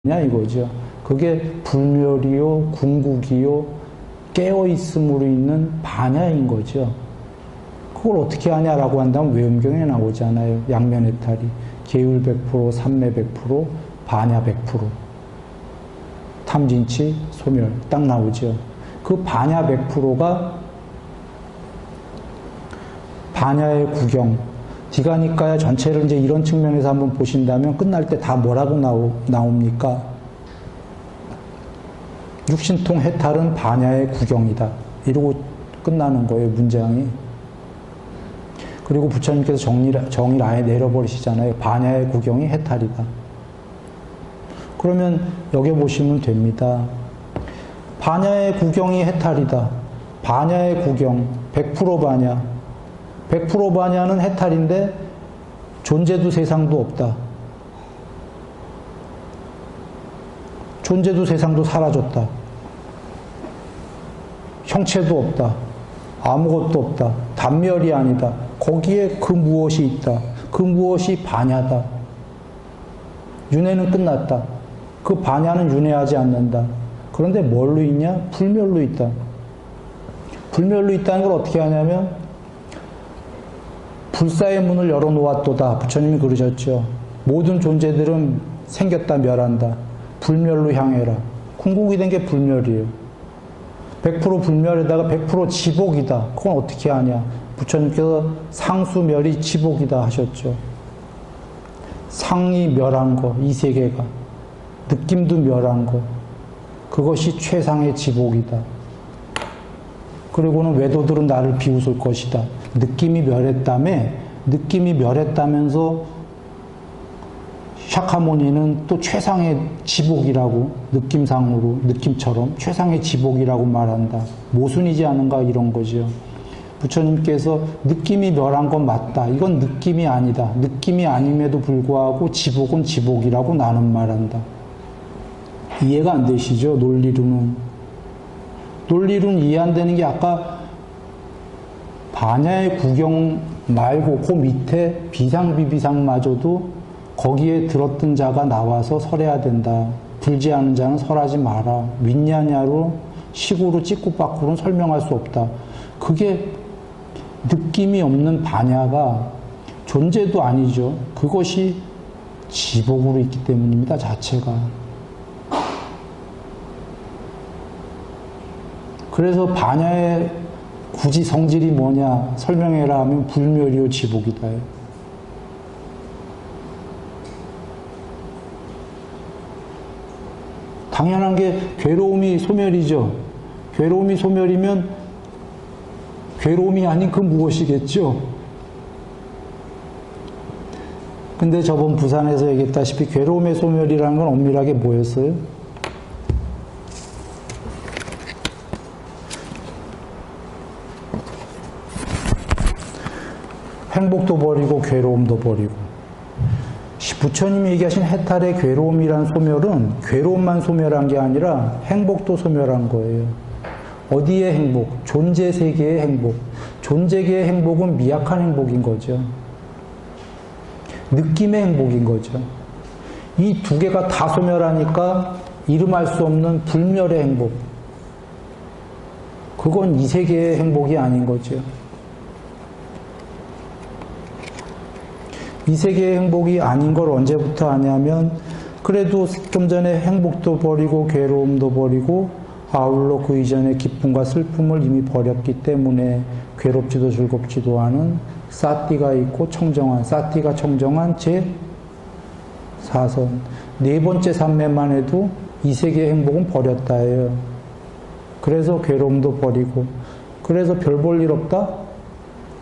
이거죠. 그게 불멸이요, 궁극이요, 깨어있음으로 있는 반야인 거죠. 그걸 어떻게 하냐라고 한다면 외음경에 나오잖아요. 양면해탈이 계율 100%, 삼매 100%, 반야 100%, 탐진치, 소멸 딱 나오죠. 그 반야 100%가 반야의 구경, 디가니까야 전체를 이제 이런 측면에서 한번 보신다면 끝날 때 다 뭐라고 나옵니까? 육신통 해탈은 반야의 구경이다. 이러고 끝나는 거예요, 문장이. 그리고 부처님께서 정의를 아예 내려버리시잖아요. 반야의 구경이 해탈이다. 그러면 여기 보시면 됩니다. 반야의 구경이 해탈이다. 반야의 구경, 100% 반야. 100% 반야는 해탈인데 존재도 세상도 없다. 존재도 세상도 사라졌다. 형체도 없다. 아무것도 없다. 단멸이 아니다. 거기에 그 무엇이 있다. 그 무엇이 반야다. 윤회는 끝났다. 그 반야는 윤회하지 않는다. 그런데 뭘로 있냐? 불멸로 있다. 불멸로 있다는 걸 어떻게 하냐면 불사의 문을 열어놓았도다. 부처님이 그러셨죠. 모든 존재들은 생겼다 멸한다. 불멸로 향해라. 궁극이 된 게 불멸이에요. 100% 불멸에다가 100% 지복이다. 그건 어떻게 하냐. 부처님께서 상수멸이 지복이다 하셨죠. 상이 멸한 거, 이 세계가. 느낌도 멸한 거. 그것이 최상의 지복이다. 그리고는 외도들은 나를 비웃을 것이다. 느낌이 멸했다면서 샤카모니는 또 최상의 지복이라고 느낌처럼 최상의 지복이라고 말한다. 모순이지 않은가 이런 거죠. 부처님께서 느낌이 멸한 건 맞다. 이건 느낌이 아니다. 느낌이 아님에도 불구하고 지복은 지복이라고 나는 말한다. 이해가 안 되시죠? 논리로는 이해 안 되는 게 아까 반야의 구경 말고 그 밑에 비상비비상마저도 거기에 들었던 자가 나와서 설해야 된다. 불지하는 자는 설하지 마라. 윈냐냐로 식으로 찍고 밖으로는 설명할 수 없다. 그게 느낌이 없는 반야가 존재도 아니죠. 그것이 지복으로 있기 때문입니다. 자체가. 그래서 반야의 굳이 성질이 뭐냐 설명해라 하면 불멸이요 지복이다. 당연한 게 괴로움이 소멸이죠. 괴로움이 소멸이면 괴로움이 아닌 그 무엇이겠죠. 근데 저번 부산에서 얘기했다시피 괴로움의 소멸이라는 건 엄밀하게 뭐였어요? 행복도 버리고 괴로움도 버리고. 부처님이 얘기하신 해탈의 괴로움이란 소멸은 괴로움만 소멸한 게 아니라 행복도 소멸한 거예요. 어디의 행복? 존재 세계의 행복. 존재계의 행복은 미약한 행복인 거죠. 느낌의 행복인 거죠. 이 두 개가 다 소멸하니까 이름할 수 없는 불멸의 행복. 그건 이 세계의 행복이 아닌 거죠. 이 세계의 행복이 아닌 걸 언제부터 하냐면 그래도 좀 전에 행복도 버리고 괴로움도 버리고 아울러 그 이전의 기쁨과 슬픔을 이미 버렸기 때문에 괴롭지도 즐겁지도 않은 사띠가 있고 청정한, 사띠가 청정한 제4선. 네 번째 삼매만 해도 이 세계의 행복은 버렸다예요. 그래서 괴로움도 버리고 그래서 별 볼 일 없다?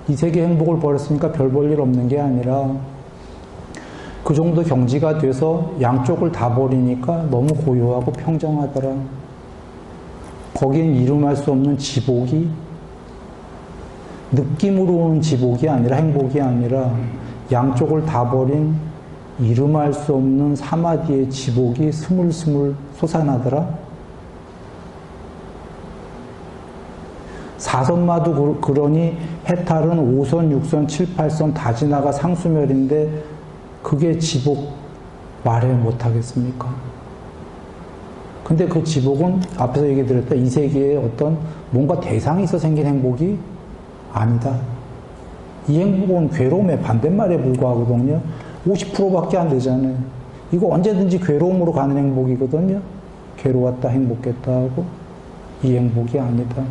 이 세계 행복을 버렸으니까 별 볼 일 없는 게 아니라 그 정도 경지가 돼서 양쪽을 다 버리니까 너무 고요하고 평정하더라. 거기엔 이름할 수 없는 지복이 느낌으로 오는 지복이 아니라 행복이 아니라 양쪽을 다 버린 이름할 수 없는 사마디의 지복이 스물스물 솟아나더라. 사선마도 그러니 해탈은 5선, 6선, 7, 8선 다 지나가 상수멸인데 그게 지복 말해 못하겠습니까? 근데 그 지복은 앞에서 얘기 드렸다. 이 세계에 어떤 뭔가 대상이 있어 생긴 행복이 아니다. 이 행복은 괴로움의 반대말에 불과하거든요. 50%밖에 안 되잖아요. 이거 언제든지 괴로움으로 가는 행복이거든요. 괴로웠다 행복했다 하고 이 행복이 아니다.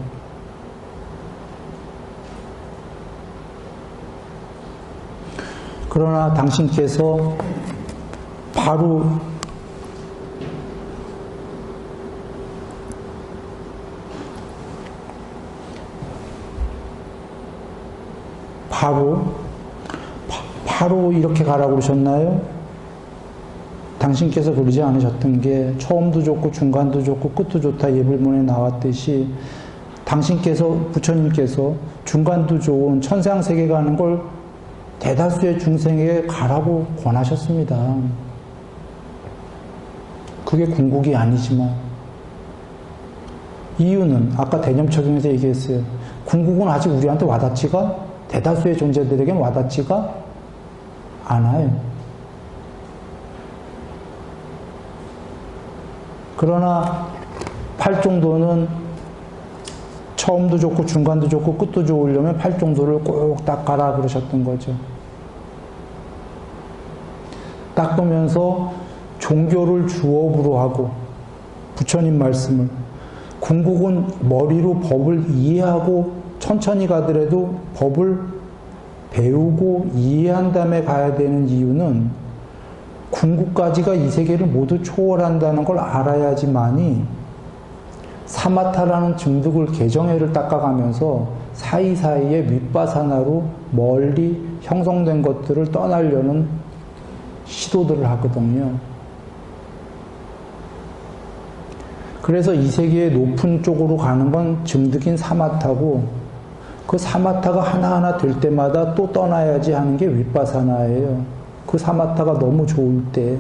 그러나 당신께서 바로 이렇게 가라고 그러셨나요? 당신께서 그러지 않으셨던 게 처음도 좋고 중간도 좋고 끝도 좋다 예불문에 나왔듯이 당신께서 부처님께서 중간도 좋은 천상세계 가는 걸 대다수의 중생에게 가라고 권하셨습니다. 그게 궁극이 아니지만 이유는 아까 대념적용에서 얘기했어요. 궁극은 아직 우리한테 와닿지가 대다수의 존재들에겐 와닿지가 않아요. 그러나 팔정도는 처음도 좋고 중간도 좋고 끝도 좋으려면 팔정도를 꼭 닦아라 그러셨던 거죠. 닦으면서 종교를 주업으로 하고 부처님 말씀을 궁극은 머리로 법을 이해하고 천천히 가더라도 법을 배우고 이해한 다음에 가야 되는 이유는 궁극까지가 이 세계를 모두 초월한다는 걸 알아야지만이 사마타라는 증득을 개정해를 닦아가면서 사이사이에 윗바사나로 멀리 형성된 것들을 떠나려는 시도들을 하거든요. 그래서 이 세계의 높은 쪽으로 가는 건 증득인 사마타고 그 사마타가 하나하나 될 때마다 또 떠나야지 하는 게 윗바사나예요. 그 사마타가 너무 좋을 때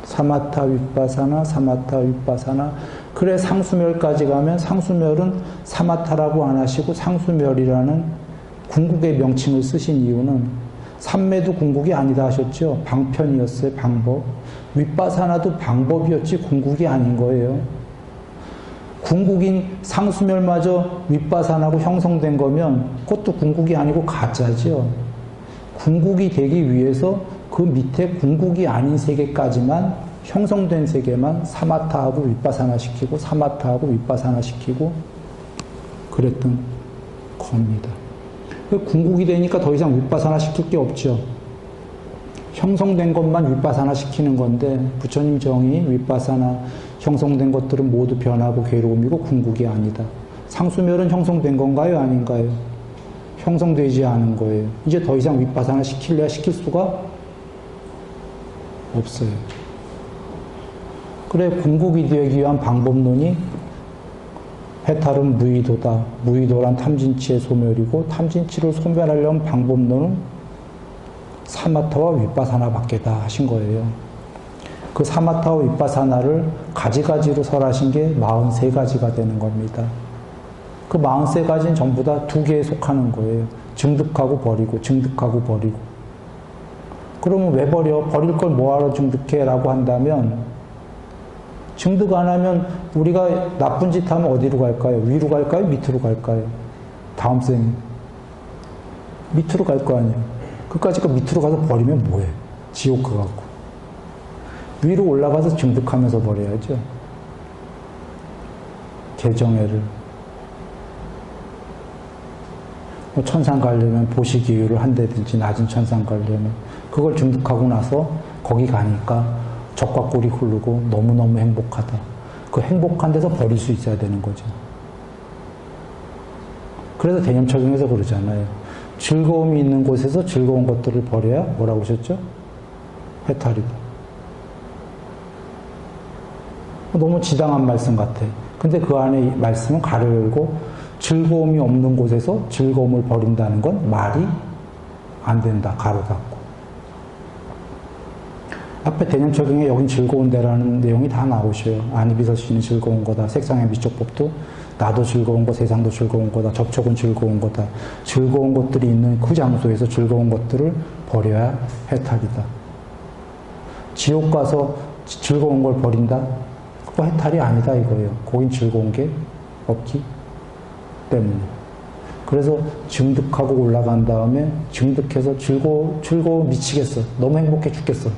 사마타 윗바사나 사마타 윗바사나 그래 상수멸까지 가면 상수멸은 사마타라고 안 하시고 상수멸이라는 궁극의 명칭을 쓰신 이유는 삼매도 궁극이 아니다 하셨죠. 방편이었어요. 방법. 윗바사나도 방법이었지 궁극이 아닌 거예요. 궁극인 상수멸마저 윗바사나고 형성된 거면 그것도 궁극이 아니고 가짜죠. 궁극이 되기 위해서 그 밑에 궁극이 아닌 세계까지만 형성된 세계만 사마타하고 윗바사나 시키고 사마타하고 윗바사나 시키고 그랬던 겁니다. 궁극이 되니까 더 이상 윗바사나 시킬 게 없죠. 형성된 것만 윗바사나 시키는 건데 부처님 정의 윗바사나 형성된 것들은 모두 변하고 괴로움이고 궁극이 아니다. 상수멸은 형성된 건가요? 아닌가요? 형성되지 않은 거예요. 이제 더 이상 윗바사나 시킬래야 시킬 수가 없어요. 그래 궁극이 되기 위한 방법론이 해탈은 무의도다. 무의도란 탐진치의 소멸이고 탐진치를 소멸하려면 방법론은 사마타와 윗바사나밖에다 하신 거예요. 그 사마타와 윗바사나를 가지가지로 설하신 게 43가지가 되는 겁니다. 그 43가지는 전부 다 두 개에 속하는 거예요. 증득하고 버리고 증득하고 버리고. 그러면 왜 버려? 버릴 걸 뭐하러 증득해? 라고 한다면 증득 안 하면 우리가 나쁜 짓 하면 어디로 갈까요? 위로 갈까요? 밑으로 갈까요? 다음 생 밑으로 갈 거 아니에요. 그까짓 거 밑으로 가서 버리면 뭐해? 지옥 가갖고. 위로 올라가서 증득하면서 버려야죠. 개정애를. 뭐 천상 가려면 보시기유를 한다든지 낮은 천상 가려면 그걸 증득하고 나서 거기 가니까 적과 꿀이 흐르고 너무너무 행복하다. 그 행복한 데서 버릴 수 있어야 되는 거죠. 그래서 대념적용에서 그러잖아요. 즐거움이 있는 곳에서 즐거운 것들을 버려야 뭐라고 그러셨죠? 해탈이다. 너무 지당한 말씀 같아. 근데 그 안에 말씀은 가로 열고 즐거움이 없는 곳에서 즐거움을 버린다는 건 말이 안 된다. 가로 닫고. 앞에 대념적용에 여긴 즐거운 데라는 내용이 다 나오셔요. 아니비서시는 즐거운 거다. 색상의 미적법도 나도 즐거운 거, 세상도 즐거운 거다. 접촉은 즐거운 거다. 즐거운 것들이 있는 그 장소에서 즐거운 것들을 버려야 해탈이다. 지옥 가서 즐거운 걸 버린다? 그거 해탈이 아니다 이거예요. 거긴 즐거운 게 없기 때문에. 그래서 증득하고 올라간 다음에 증득해서 즐거워 미치겠어. 너무 행복해 죽겠어.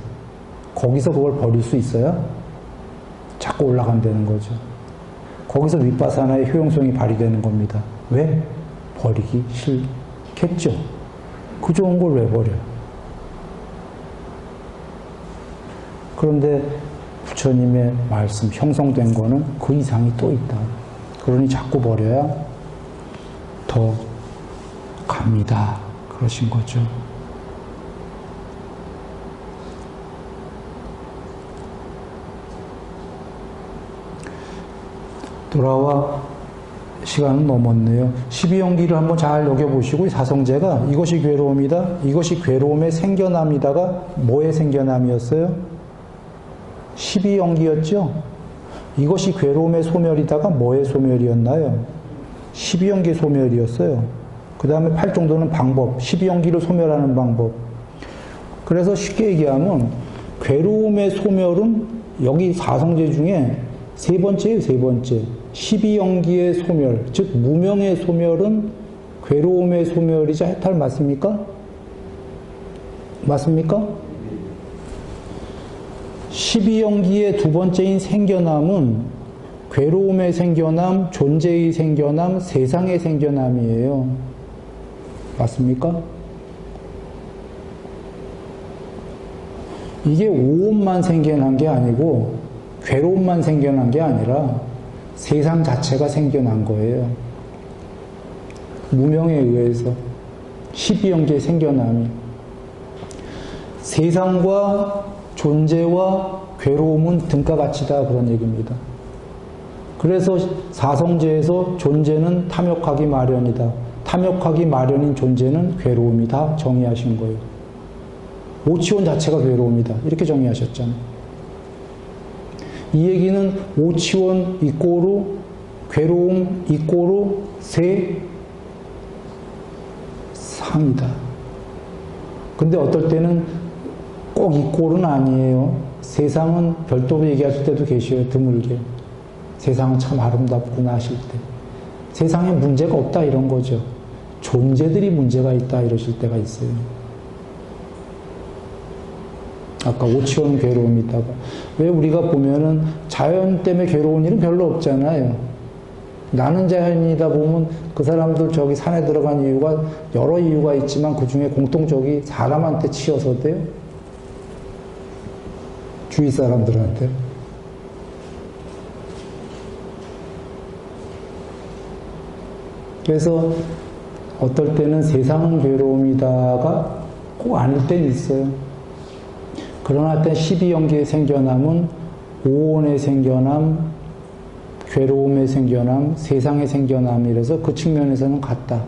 거기서 그걸 버릴 수 있어야 자꾸 올라간다는 거죠. 거기서 윗바사나의 효용성이 발휘되는 겁니다. 왜? 버리기 싫겠죠. 그 좋은 걸 왜 버려요? 그런데 부처님의 말씀, 형성된 거는 그 이상이 또 있다. 그러니 자꾸 버려야 더 갑니다. 그러신 거죠. 돌아와 시간은 넘었네요. 12연기를 한번 잘 녹여보시고 사성제가 이것이 괴로움이다. 이것이 괴로움의 생겨남이다가 뭐의 생겨남이었어요? 12연기였죠? 이것이 괴로움의 소멸이다가 뭐의 소멸이었나요? 12연기 소멸이었어요. 그 다음에 8정도는 방법, 12연기를 소멸하는 방법. 그래서 쉽게 얘기하면 괴로움의 소멸은 여기 사성제 중에 세 번째예요, 세 번째. 12연기의 소멸, 즉 무명의 소멸은 괴로움의 소멸이자 해탈 맞습니까? 맞습니까? 12연기의 두 번째인 생겨남은 괴로움의 생겨남, 존재의 생겨남, 세상의 생겨남이에요. 맞습니까? 이게 오온만 생겨난 게 아니고 괴로움만 생겨난 게 아니라 세상 자체가 생겨난 거예요. 무명에 의해서 12연기의 생겨남이 세상과 존재와 괴로움은 등가같이다 그런 얘기입니다. 그래서 사성제에서 존재는 탐욕하기 마련이다. 탐욕하기 마련인 존재는 괴로움이다 정의하신 거예요. 오치원 자체가 괴로움이다 이렇게 정의하셨잖아요. 이 얘기는 오치원 이꼬르 괴로움 이꼬르 세상이다. 근데 어떨 때는 꼭 이꼬르는 아니에요. 세상은 별도로 얘기하실 때도 계셔요. 드물게. 세상은 참 아름답구나 하실 때. 세상에 문제가 없다 이런 거죠. 존재들이 문제가 있다 이러실 때가 있어요. 아까 오치원 괴로움이 있다가 왜 우리가 보면은 자연 때문에 괴로운 일은 별로 없잖아요. 나는 자연이다 보면 그 사람들 저기 산에 들어간 이유가 여러 이유가 있지만 그 중에 공통적이 사람한테 치여서 돼요. 주위 사람들한테. 그래서 어떨 때는 세상은 괴로움이다가 꼭 아닐 때는 있어요. 그러나 때 12연기의 생겨남은 오온의 생겨남, 괴로움의 생겨남, 세상의 생겨남이라서 그 측면에서는 같다.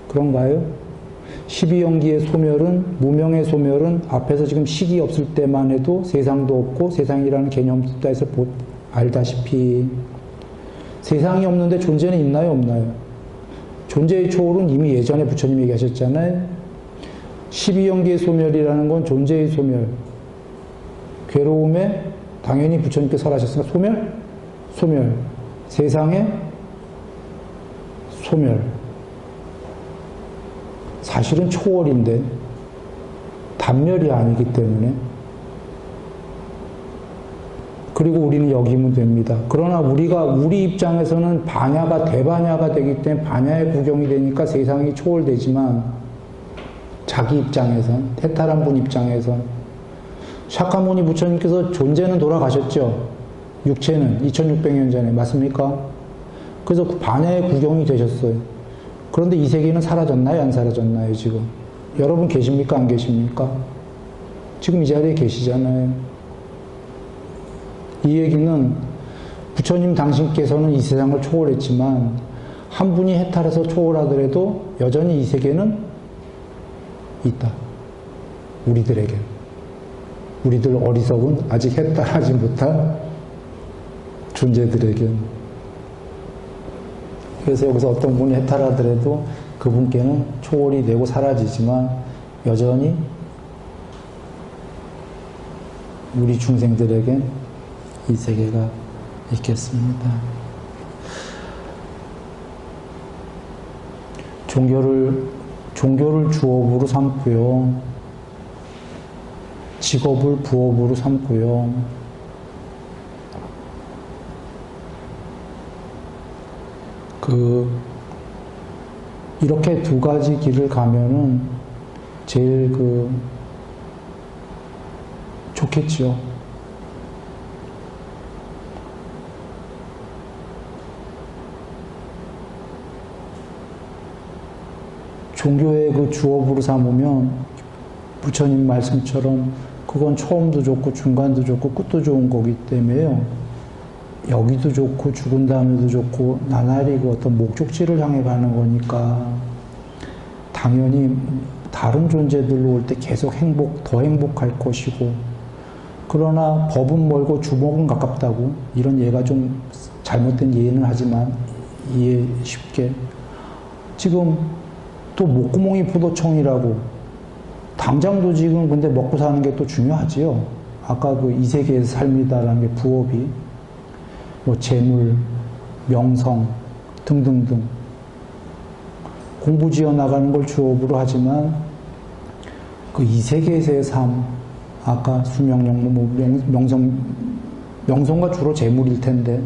그런가요? 12연기의 소멸은, 무명의 소멸은 앞에서 지금 식이 없을 때만 해도 세상도 없고 세상이라는 개념도 없다 해서 알다시피 세상이 없는데 존재는 있나요? 없나요? 존재의 초월은 이미 예전에 부처님이 얘기하셨잖아요. 12연기의 소멸이라는 건 존재의 소멸. 괴로움에 당연히 부처님께서 설하셨으니까 소멸? 소멸. 세상의 소멸. 사실은 초월인데 단멸이 아니기 때문에 그리고 우리는 여기면 됩니다. 그러나 우리 입장에서는 반야가 대반야가 되기 때문에 반야의 구경이 되니까 세상이 초월되지만 자기 입장에선 태탈한 분 입장에선 샤카모니 부처님께서 존재는 돌아가셨죠. 육체는 2600년 전에 맞습니까? 그래서 반야의 구경이 되셨어요. 그런데 이 세계는 사라졌나요? 안 사라졌나요? 지금 여러분 계십니까? 안 계십니까? 지금 이 자리에 계시잖아요. 이 얘기는 부처님 당신께서는 이 세상을 초월했지만 한 분이 해탈해서 초월하더라도 여전히 이 세계는 있다. 우리들에게. 우리들 어리석은 아직 해탈하지 못한 존재들에겐. 그래서 여기서 어떤 분이 해탈하더라도 그분께는 초월이 되고 사라지지만 여전히 우리 중생들에겐 이 세계가 있겠습니다. 종교를 주업으로 삼고요. 직업을 부업으로 삼고요. 이렇게 두 가지 길을 가면은 제일 좋겠죠. 종교의 주업으로 삼으면 부처님 말씀처럼 그건 처음도 좋고 중간도 좋고 끝도 좋은 거기 때문에요. 여기도 좋고 죽은 다음에도 좋고 나날이 어떤 목적지를 향해 가는 거니까 당연히 다른 존재들로 올 때 계속 더 행복할 것이고, 그러나 법은 멀고 주목은 가깝다고, 이런 예가 좀 잘못된 예는 하지만 이해 쉽게, 지금 또 목구멍이 포도청이라고, 당장도 지금 근데 먹고 사는 게 또 중요하지요. 아까 이 세계에서 삶이다라는 게 부업이 재물, 명성 등등등 공부 지어 나가는 걸 주업으로 하지만 이 세계에서의 삶, 아까 수명, 명성과 주로 재물일 텐데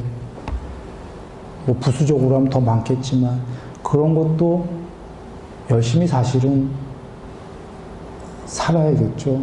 부수적으로 하면 더 많겠지만 그런 것도 열심히 사실은 살아야겠죠.